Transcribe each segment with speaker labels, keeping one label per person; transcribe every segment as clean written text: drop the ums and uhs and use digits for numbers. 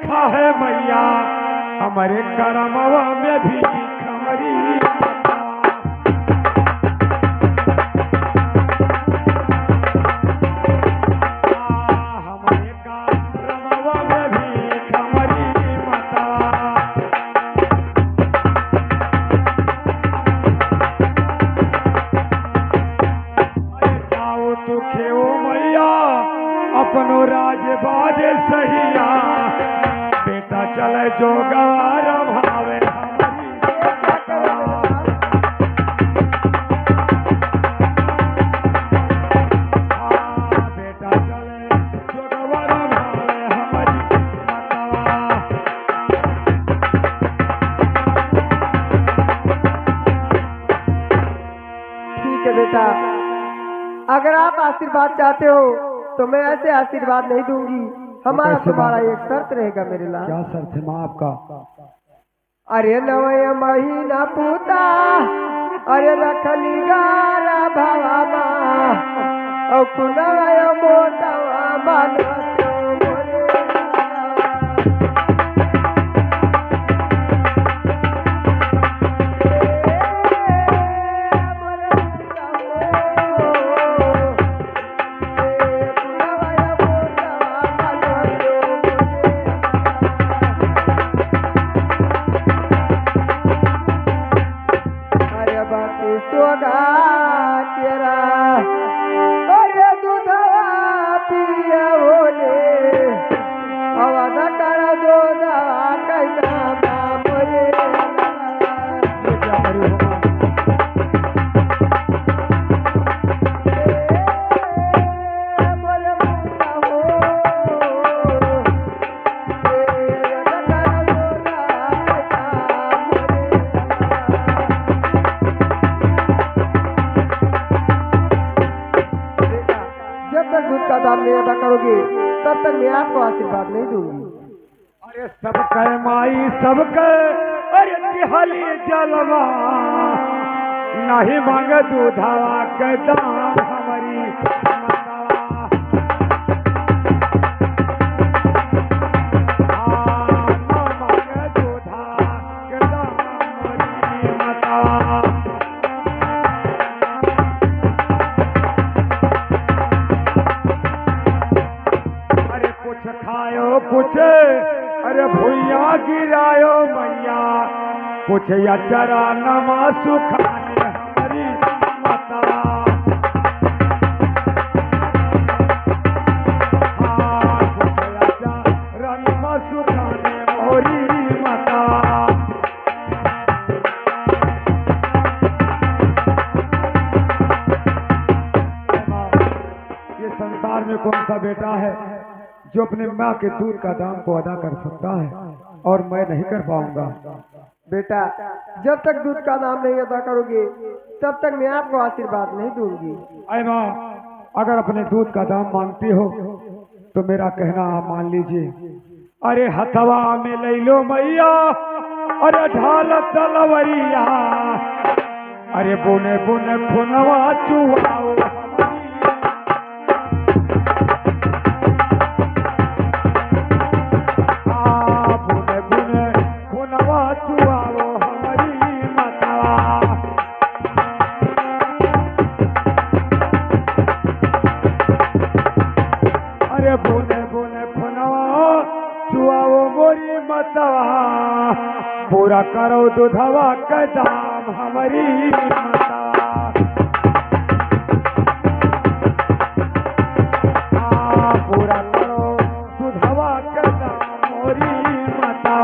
Speaker 1: लिखा है मैया हमारे करमवा में भी खमरी हमारे करमवा में भी खमरी माता जाओ तू खेओ मैया अपनो राज बाजे सहिया बेटा चले जो गवार भावे बेटा चले जो गवार भावे हमारी
Speaker 2: ठीक है बेटा, अगर आप आशीर्वाद चाहते हो तो मैं ऐसे आशीर्वाद नहीं दूंगी। हमारा तुम्हारा एक शर्त रहेगा मेरे लाल।
Speaker 1: क्या शर्त है माँ आपका?
Speaker 2: अरे नवय महीना पूता अरे रखली गारा भावा और कुनवय मोटा मान करोगे तब तक मैं आपको आशीर्वाद नहीं दूंगी।
Speaker 1: अरे सब कह माई सब कह अरे तिहाली जलवा नहीं मांग दूधावा के दाम हमारी कुछ अरे भुइया गिरायो मैया कुछ या चरा नमा सुखाने हमारी माता कुछ या चरा नमा सुखाने मोरी माता ये संसार में कौन सा बेटा है जो अपने माँ के दूध का दाम को अदा कर सकता है और मैं नहीं कर पाऊंगा।
Speaker 2: बेटा जब तक दूध का दाम नहीं अदा करोगे तब तक मैं आपको आशीर्वाद नहीं दूंगी।
Speaker 1: अरे माँ अगर अपने दूध का दाम मांगती हो तो मेरा कहना आप मान लीजिए। अरे हथवा में ले लो मैया अरे ढाल तलवरिया अरे बुने बुने खुनवा चुहाओ पूरा करो दूधवा का दाम हमारी माता पूरा करो दूधवा का दाम मोरी माता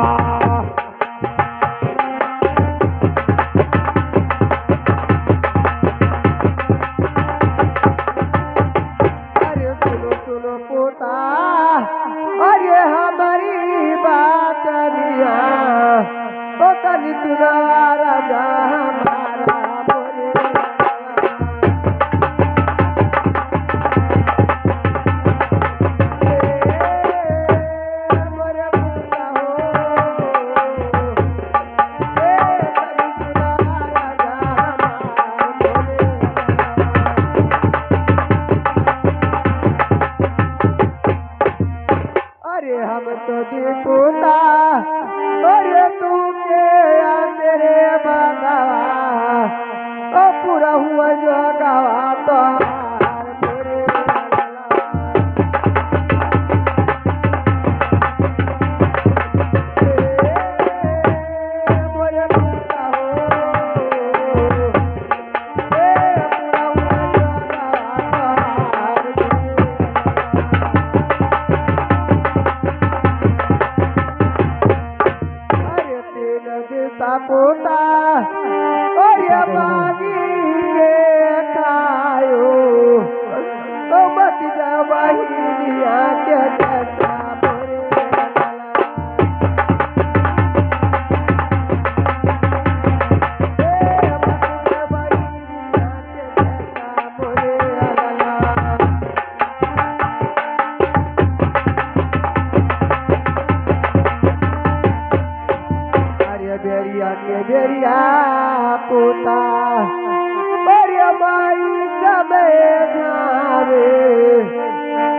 Speaker 2: अरे सुनो सुनो पोता अरे हमारी बात दिया राजा हमारा बोले अरे हम तो देखो पोता और तू के या तेरे बाबा ओ पूरा हुआ जो गवा तो पोता और बागी के खायो ओ मत जा बहिनिया के जैसा बेरिया पोता बेरिया माई सबे जावे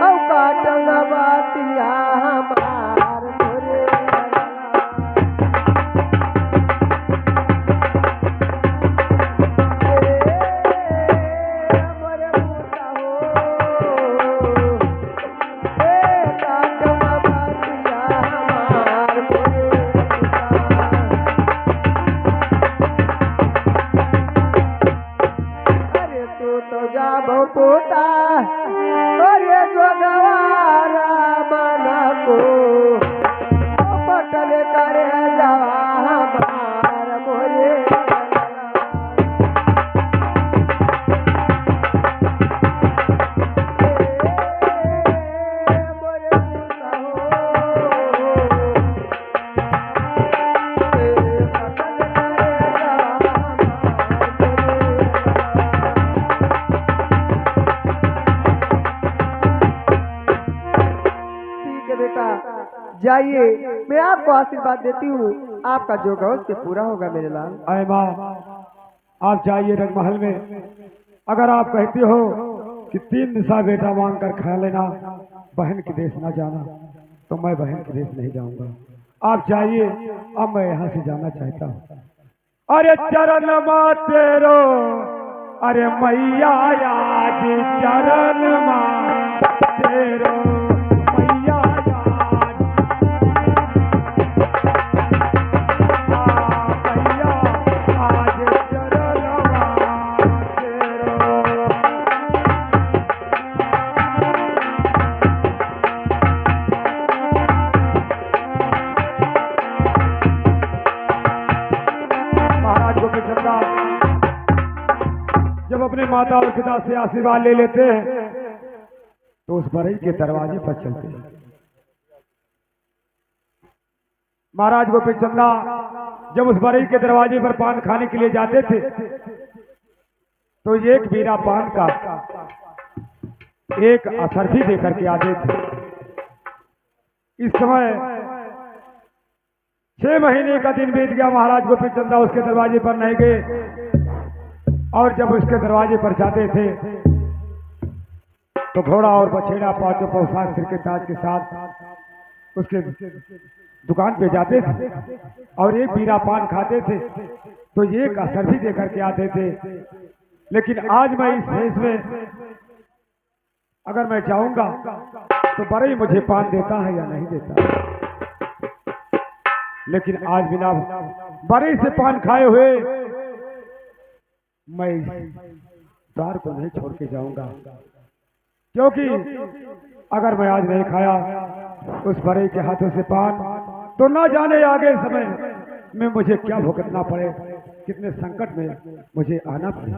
Speaker 2: औ काटन बातिया हमार मोरे मोरे पोता हो काटन बातिया हमार मोरे तो जाबो पोता और जो गवारा बना को पटल करे जावा हमार मोरे मोरे पोता जाइए मैं आपको आशीर्वाद देती हूँ आपका जो गौ से पूरा होगा मेरे लाल।
Speaker 1: अरे माँ आप जाइए रंगमहल में, अगर आप कहते हो कि 3 निशा बेटा मांग कर खा लेना, बहन के देश ना जाना, तो मैं बहन के देश नहीं जाऊंगा। आप जाइए, अब मैं यहाँ से जाना चाहता हूँ। अरे चरण माँ तेरो अरे मैया आज चरण माँ तेरो मैया जब अपने माता और पिता से आशीर्वाद ले लेते हैं तो उस बरई के दरवाजे पर चलते हैं। महाराज गोपी चंदा जब उस बरई के दरवाजे पर पान खाने के लिए जाते थे तो एक बीरा पान का एक असर भी देकर के आते थे। इस समय 6 महीने का दिन बीत गया, महाराज गोपी चंदा उसके दरवाजे पर नहीं गए, और जब उसके दरवाजे पर जाते थे तो घोड़ा और बछेड़ा 5 पोशाक सिर के ताज के साथ उसके दुकान पे जाते थे और एक बीरा पान खाते थे, तो एक असर भी देकर के आते थे। लेकिन आज मैं इस भेष में अगर मैं जाऊंगा तो बरई मुझे पान देता है या नहीं देता। लेकिन आज बिना बरई से पान खाए हुए मैं द्वार को नहीं छोड़ के जाऊंगा, क्योंकि अगर मैं आज नहीं खाया उस बरई के हाथों से पान तो ना जाने आगे समय में मुझे क्या भुगतना पड़े, कितने संकट में मुझे आना पड़े।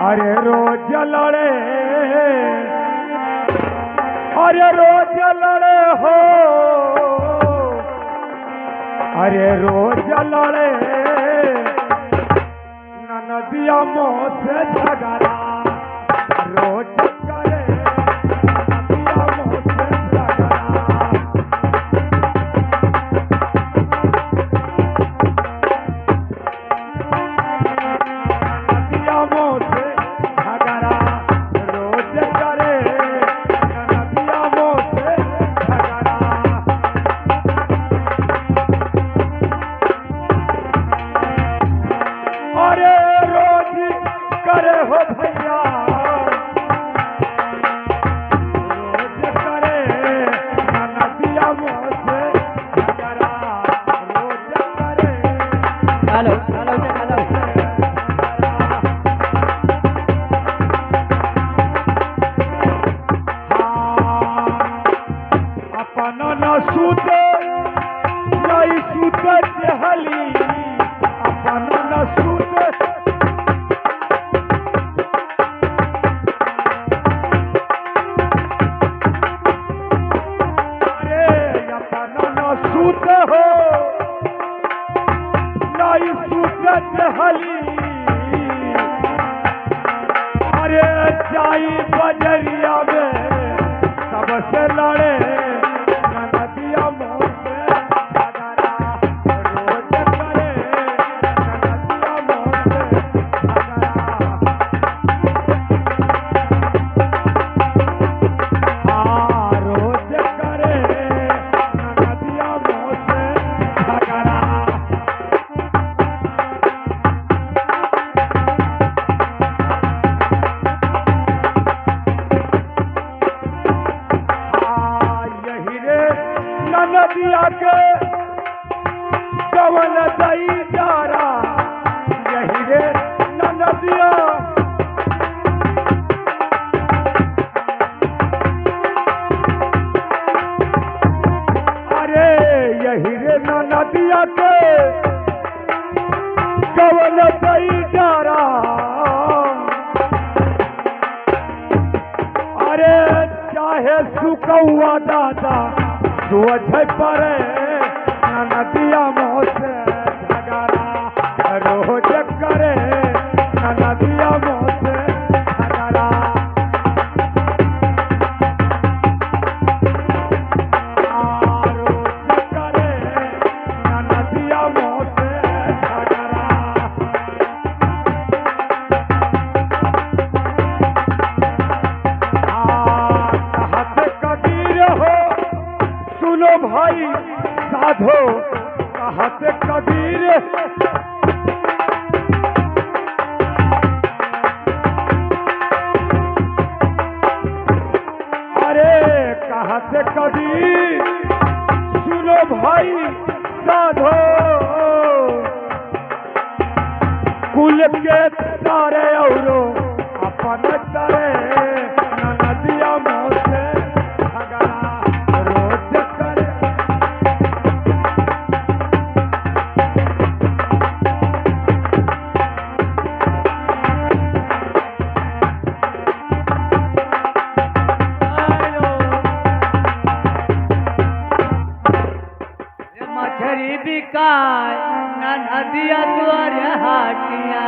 Speaker 1: अरे रोज लड़े अरे रोज लड़े हो अरे रोज लड़े नदिया मोह से झगड़ा रोज करे नदिया मोह से झगड़ा। नदिया जाई बजरिया में सबसे लड़े नदिया मोर से झगड़ा रोज करे नदिया मोर से झगड़ा हाँ रोज करे नदिया मोर से झगड़ा यही रे नदिया के कवन दई जारा यही रे नदिया अरे यही रे नदिया के कवन दई जारा अरे चाहे सुकौआ दादा सोझ पड़े नदिया मोह से झगड़ा रोज करे नदिया मोह से झगड़ा रोज करे नदिया मोह से झगड़ा कहत कबीर हो सुनो भाई साधो कहत कबीर अरे कहत कबीर सुनो भाई साधो कुल के तारे औरो अपन तरे नदिया मोह से झगड़ा रोज करे
Speaker 3: मछरी बिकाय ना नदिया द्वारे हाटिया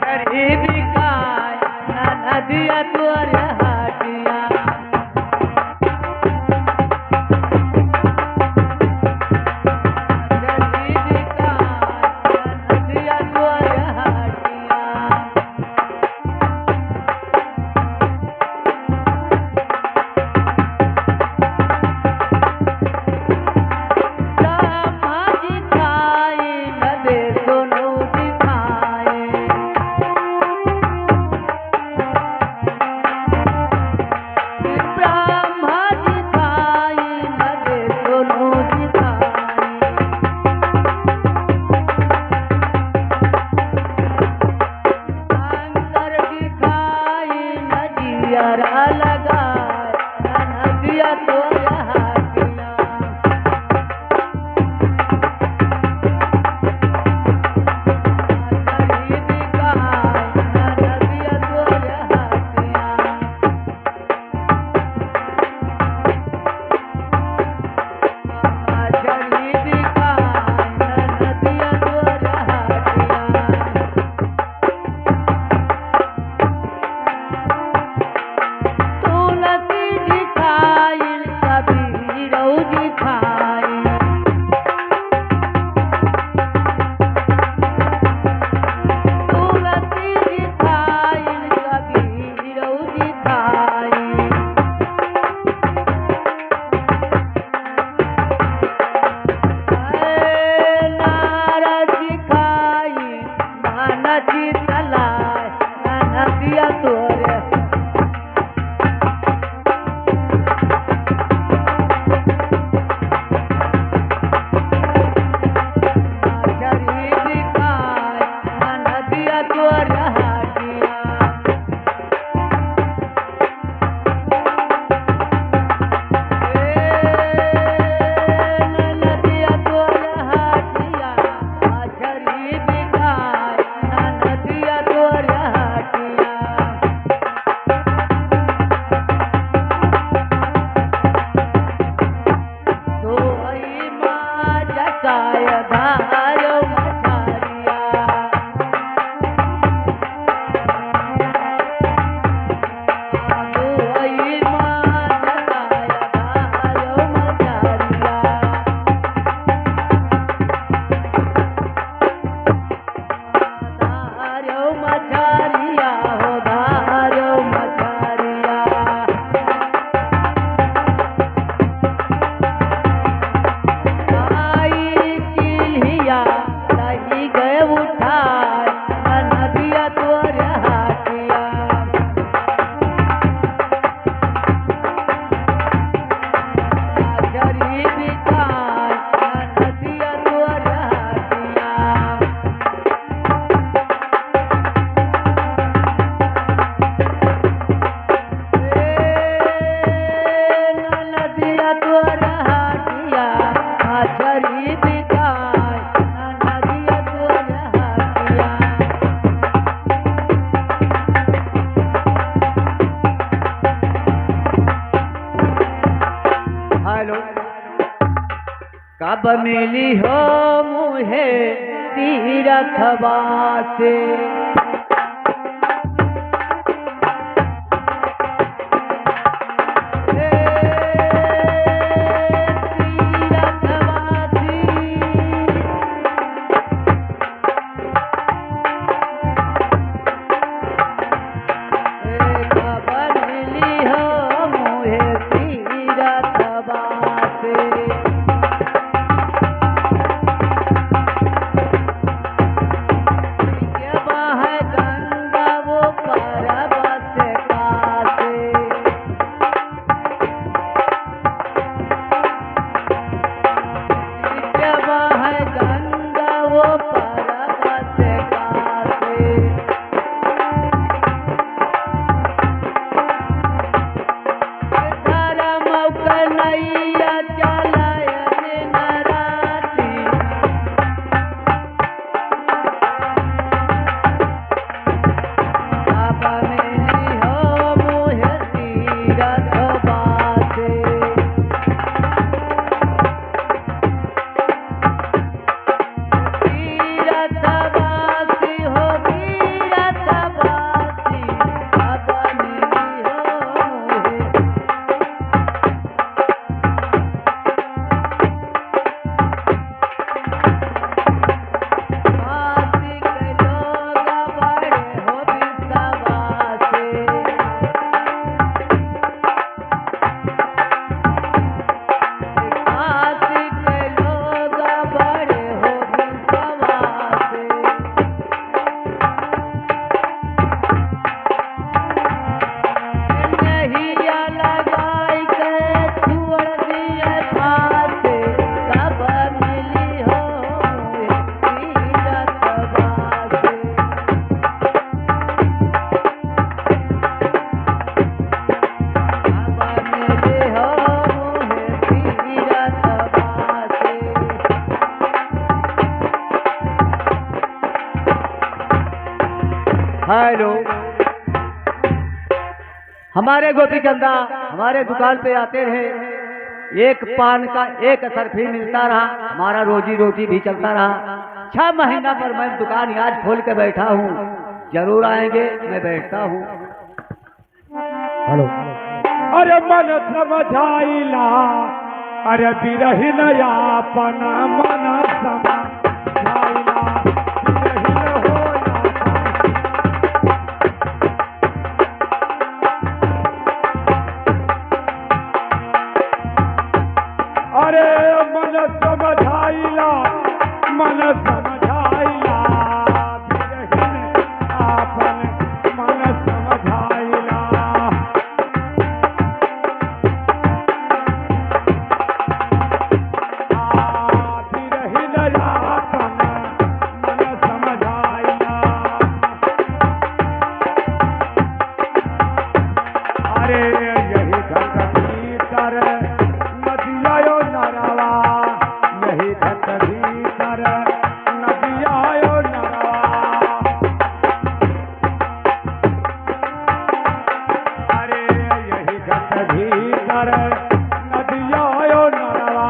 Speaker 3: मछरी बिकाय ना नदिया द्वारे हाटिया कब मिली हो मुझे तीरथवा से हेलो, हमारे गोपी चंदा हमारे दुकान पे आते रहे, एक पान का एक असर भी मिलता रहा, हमारा रोजी रोटी भी चलता रहा। 6 महीना पर मैं दुकान आज खोल के बैठा हूँ, जरूर आएंगे, मैं बैठता हूँ।
Speaker 1: हेलो, अरे मन समझाइला, अरे बिरहिन यापन मन समझाइला, बिरहिन हो अरे मन समझाइला, मन समझाइला, बिरहिन आपन मन समझाइला। बिरहिन आपन मन समझाइला। अरे यही घट भीतर नदियायो नरवा, यही घट भीतर नदियायो नरवा। अरे यही घट भीतर नदियायो नरवा।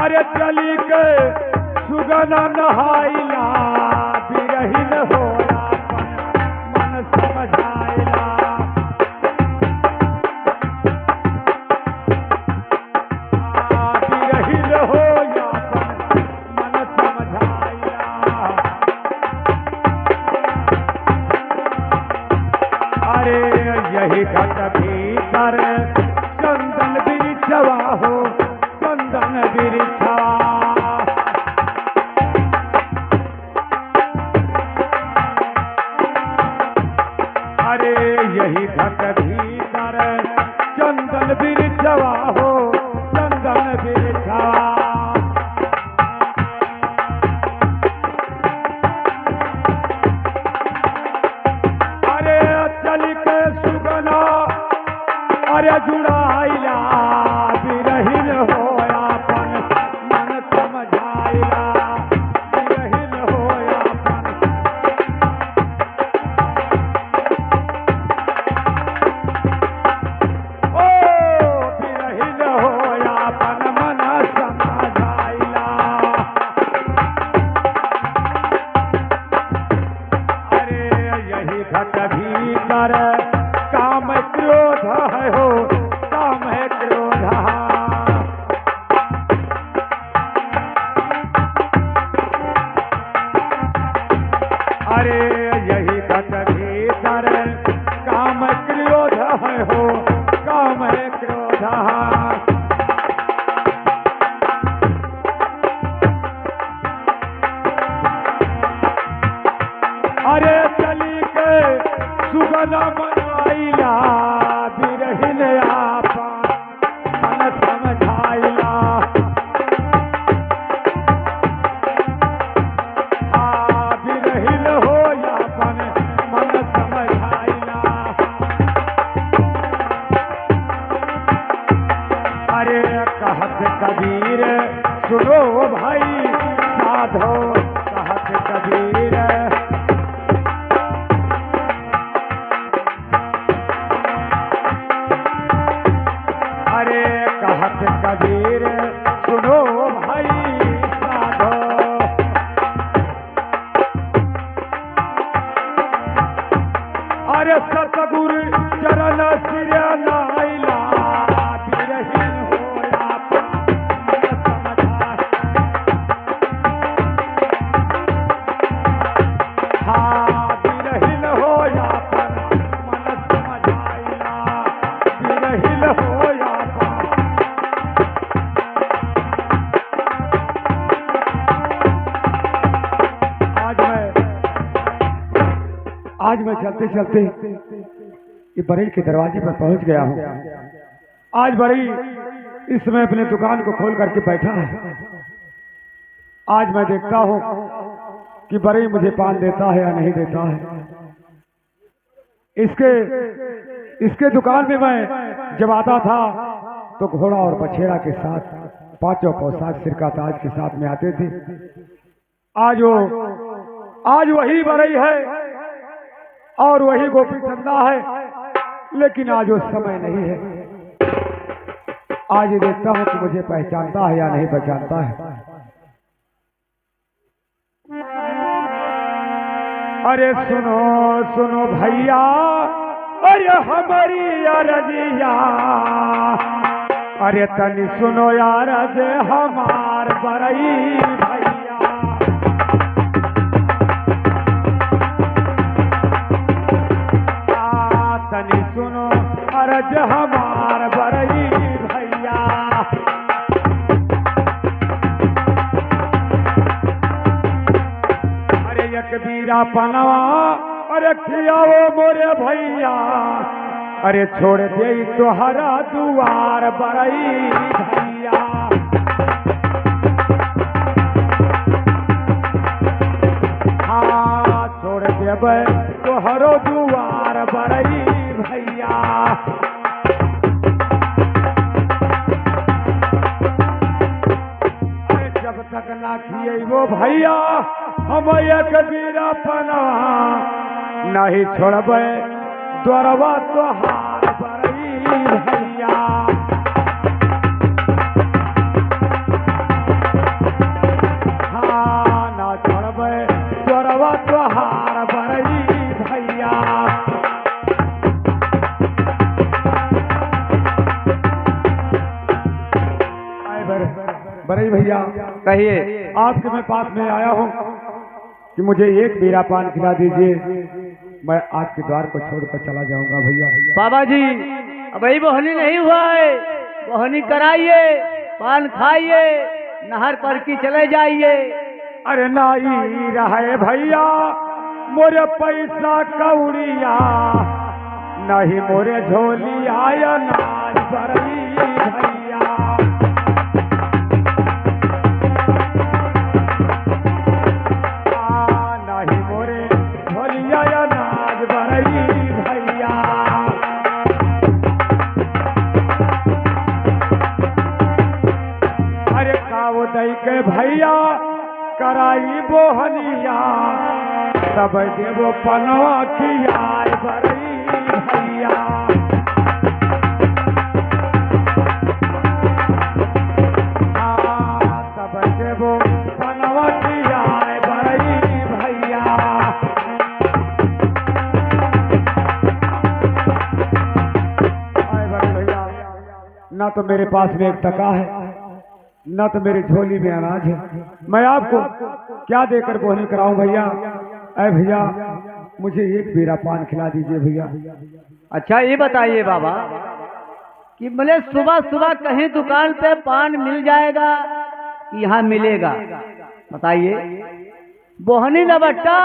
Speaker 1: अरे चली के सुगना नहाइला, बिरहिन होला मन समझाइला। बिरहिन हो यापन मन समझाइला। अरे यही घट भीतर चंदन बिरिछवा हो, चंदन बिरिछवा। अरे यही घट भीतर चंदन बिरिछवा हो, चंदन बिरिछवा। अरे चल के सुगना अरे जुड़ाइला, बिरहिन हो आपन मन समझाइला, बिरहिन हो आपन। अरे यही घट भीतर काम क्रोध है हो, काम है क्रोध। अरे चली के सुगना मनवाइला बिरहिन आपा मन समझाइला। बिरहिन हो यापन मन समझाइला। अरे कहत कबीर सुनो भाई साधो, कहत कबीर कहत कबीर सुनो भाई साधो। अरे सतगुरु चरण सिर नाइला बिरहिन होया मन समझा। बिरहिन होया मन समझाइला, बिरहिन होया। आज मैं चलते चलते ये बरेली के दरवाजे पर पहुंच गया हूँ। आज बरेली इस समय अपने दुकान को खोल करके बैठा है। आज मैं देखता हूँ कि बरेली मुझे पान देता है या नहीं देता है। इसके दुकान में मैं जब आता था तो घोड़ा और बछेरा के साथ पांचों पोशाक सिर का ताज के साथ में आते थे। आज वही बरेली है और वही गोपी चंदा है, लेकिन आज वो समय नहीं है। आज ये देखता हूं कि मुझे पहचानता है या नहीं पहचानता है। अरे सुनो सुनो भैया, अरे हमारी अरजिया, अरे तनी सुनो यार जे हमार बरई भैया। तनी सुनो अरज हमार बरई भैया। अरे एक बीरा पनवा अरे खियाओ मोरे भैया, अरे छोड़ दे तोहरा दुआर बरई भैया। हाँ छोड़ देबै तोहरो दुआर बरई भैया। जब तक ना खिएबो भैया हम एक बीरा पनवा, नहीं छोड़बै द्वारवा तोहार बरई भैया। हाँ ना छोड़बै द्वारवा तोहार बरई भैया। बरई भैया
Speaker 3: कहिए।
Speaker 1: आपके मैं पास में आया हूँ कि मुझे एक बीरा पान खिला दीजिए, मैं आपके द्वार को छोड़कर चला जाऊंगा भैया।
Speaker 3: बाबा जी अब यही बोहनी नहीं हुआ है, बोहनी कराइए, पान खाइए, नहर पर की चले जाइए।
Speaker 1: अरे नाई रहे भैया मोरे पैसा कौड़िया, नहीं मोरे झोली आया नाज बरई भैया। नहीं मोरे झोली आया नाज बरई भैया। अरे काव दई के भैया कराई बोहनिया, तब देवो पनवा किया बरई भैया। तब देवो पनवा किया बरई भैया। भैया ना तो मेरे पास में एक टका है, न तो मेरी झोली में अनाज है। मैं आपको क्या देकर बोहनी कराऊं भैया? अरे भैया मुझे एक बीरा पान खिला दीजिए भैया।
Speaker 3: अच्छा ये बताइए बाबा कि बोले सुबह सुबह कहीं दुकान पे पान मिल जाएगा कि यहाँ मिलेगा? बताइए। बोहनी लबट्टा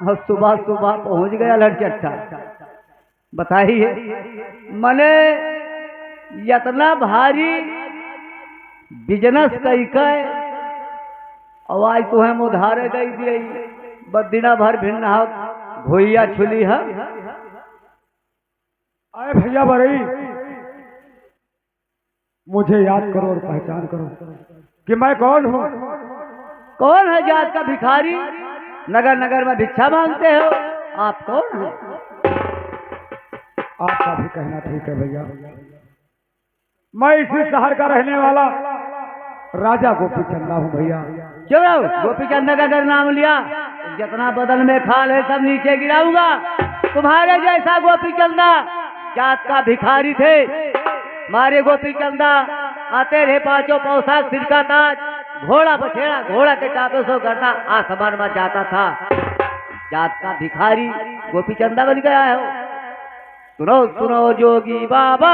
Speaker 3: और सुबह सुबह पहुंच गया लड़चट्टा। बताइए मने इतना भारी बिजनेस कई आवाज तो हम उधार गई दी बदिना भर भिन्न भोइया छुली है।
Speaker 1: अरे भैया बरई मुझे याद करो और पहचान करो कि मैं कौन हूँ।
Speaker 3: कौन है जात का भिखारी? नगर नगर में भिक्षा मांगते हो, आप कौन हो?
Speaker 1: आपका भी कहना ठीक है भैया। मैं इसी शहर का रहने वाला राजा गोपी चंदा हूँ भैया।
Speaker 3: चलो गोपी चंदा का अगर नाम लिया जितना बदन में खाल है सब नीचे गिराऊंगा। तुम्हारे जैसा गोपी चंदा जात का भिखारी थे। मारे गोपी चंदा आते रहे पांचों पोशाक सिर का ताज, घोड़ा बछेड़ा घोड़ा के टापे सो करना आसमान में जाता था। जात का भिखारी गोपी चंदा बन गया है। सुनो सुनो जोगी बाबा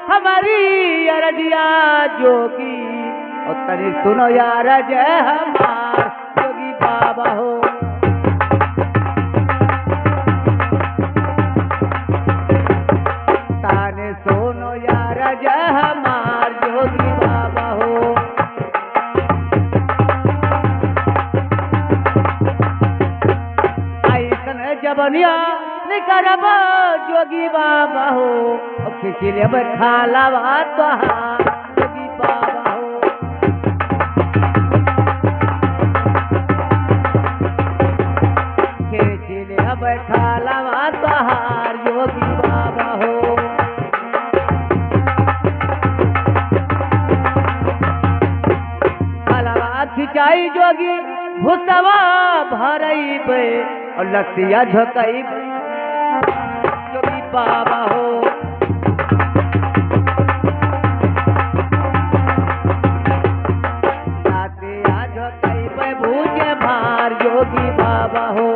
Speaker 3: हमारी अरजिया जोगी, और तनी सुनो यार जय हमार जोगी बाबा हो। ताने सुनो यार जय हमार जोगी बाबा हो। ऐसन जबनिया निकरब जोगी बाबा हो, खिचले खालावा तोहार जोगी बाबा हो। खिचले खालावा तोहार जोगी बाबा हो। खालावा खिंचाई जोगी भुसवा भरई बे, और लसिया झोकई जोगी बाबा हो। लसिया झोकई बे भूजे भार जोगी बाबा हो।